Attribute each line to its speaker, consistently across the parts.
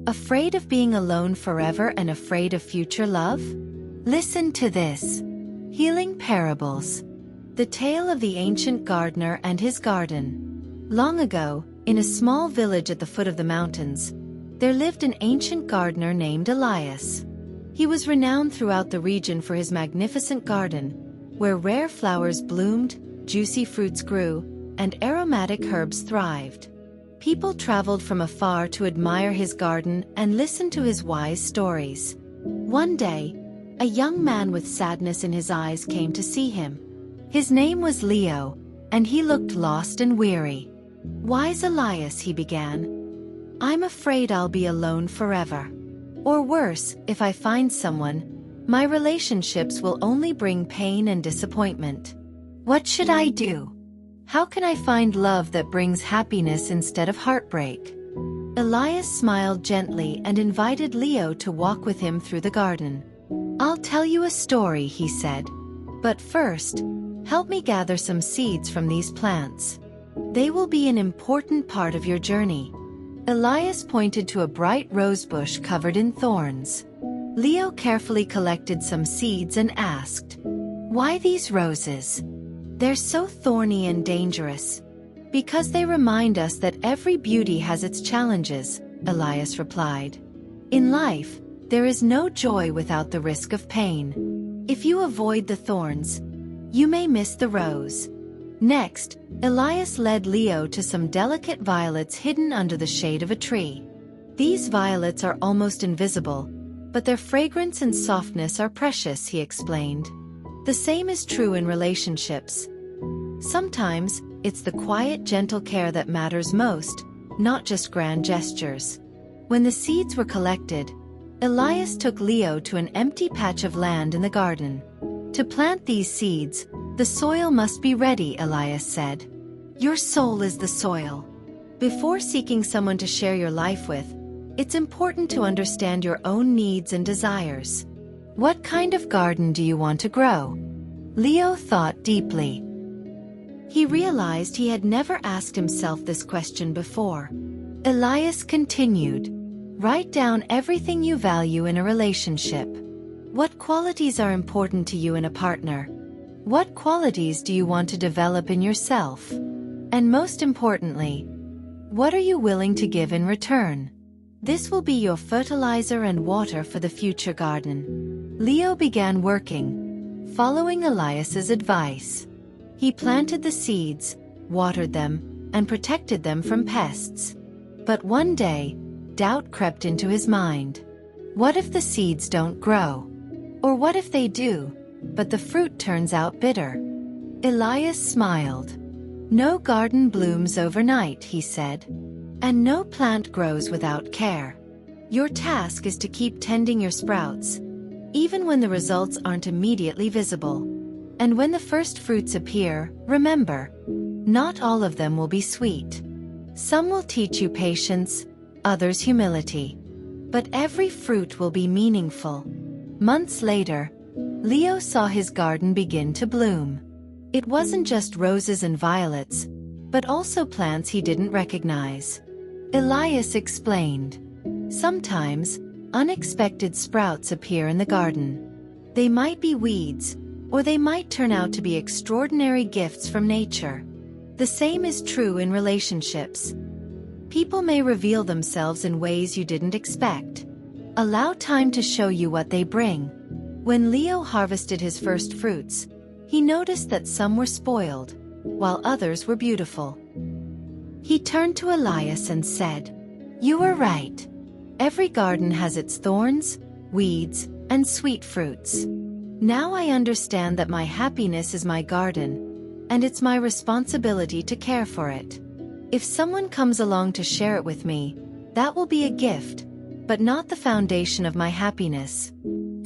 Speaker 1: Afraid of being alone forever and afraid of future love? Listen to this. Healing Parables. The tale of the ancient gardener and his garden. Long ago, in a small village at the foot of the mountains, there lived an ancient gardener named Elias. He was renowned throughout the region for his magnificent garden, where rare flowers bloomed, juicy fruits grew, and aromatic herbs thrived. People traveled from afar to admire his garden and listen to his wise stories. One day, a young man with sadness in his eyes came to see him. His name was Leo, and he looked lost and weary. "Wise Elias," he began, "I'm afraid I'll be alone forever. Or worse, if I find someone, my relationships will only bring pain and disappointment. What should I do? How can I find love that brings happiness instead of heartbreak?" Elias smiled gently and invited Leo to walk with him through the garden. "I'll tell you a story," he said. "But first, help me gather some seeds from these plants. They will be an important part of your journey." Elias pointed to a bright rose bush covered in thorns. Leo carefully collected some seeds and asked, "Why these roses? They're so thorny and dangerous." "Because they remind us that every beauty has its challenges," Elias replied. "In life, there is no joy without the risk of pain. If you avoid the thorns, you may miss the rose." Next, Elias led Leo to some delicate violets hidden under the shade of a tree. "These violets are almost invisible, but their fragrance and softness are precious," he explained. The same is true in relationships. Sometimes, it's the quiet, gentle care that matters most, not just grand gestures. When the seeds were collected, Elias took Leo to an empty patch of land in the garden. "To plant these seeds, the soil must be ready," Elias said. "Your soul is the soil. Before seeking someone to share your life with, it's important to understand your own needs and desires. What kind of garden do you want to grow?" Leo thought deeply. He realized he had never asked himself this question before. Elias continued, "Write down everything you value in a relationship. What qualities are important to you in a partner? What qualities do you want to develop in yourself? And most importantly, what are you willing to give in return? This will be your fertilizer and water for the future garden." Leo began working, following Elias's advice. He planted the seeds, watered them, and protected them from pests. But one day, doubt crept into his mind. What if the seeds don't grow? Or what if they do, but the fruit turns out bitter? Elias smiled. "No garden blooms overnight," he said. "And no plant grows without care. Your task is to keep tending your sprouts, even when the results aren't immediately visible. And when the first fruits appear, remember, not all of them will be sweet. Some will teach you patience, others humility. But every fruit will be meaningful." Months later, Leo saw his garden begin to bloom. It wasn't just roses and violets, but also plants he didn't recognize. Elias explained, "Sometimes, unexpected sprouts appear in the garden. They might be weeds, or they might turn out to be extraordinary gifts from nature. The same is true in relationships. People may reveal themselves in ways you didn't expect. Allow time to show you what they bring." When Leo harvested his first fruits, he noticed that some were spoiled, while others were beautiful. He turned to Elias and said, "You were right. Every garden has its thorns, weeds, and sweet fruits. Now I understand that my happiness is my garden, and it's my responsibility to care for it. If someone comes along to share it with me, that will be a gift, but not the foundation of my happiness."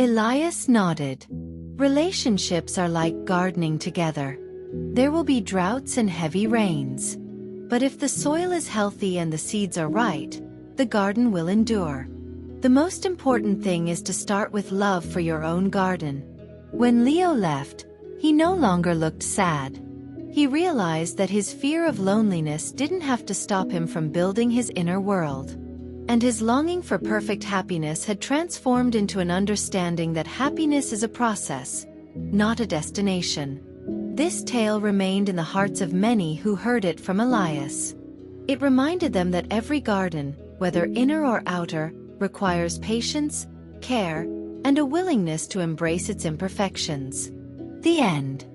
Speaker 1: Elias nodded. Relationships are like gardening together. There will be droughts and heavy rains. But if the soil is healthy and the seeds are right, the garden will endure. The most important thing is to start with love for your own garden. When Leo left, he no longer looked sad. He realized that his fear of loneliness didn't have to stop him from building his inner world. and his longing for perfect happiness had transformed into an understanding that happiness is a process, not a destination. This tale remained in the hearts of many who heard it from Elias. It reminded them that every garden, whether inner or outer, requires patience, care, and a willingness to embrace its imperfections. The end.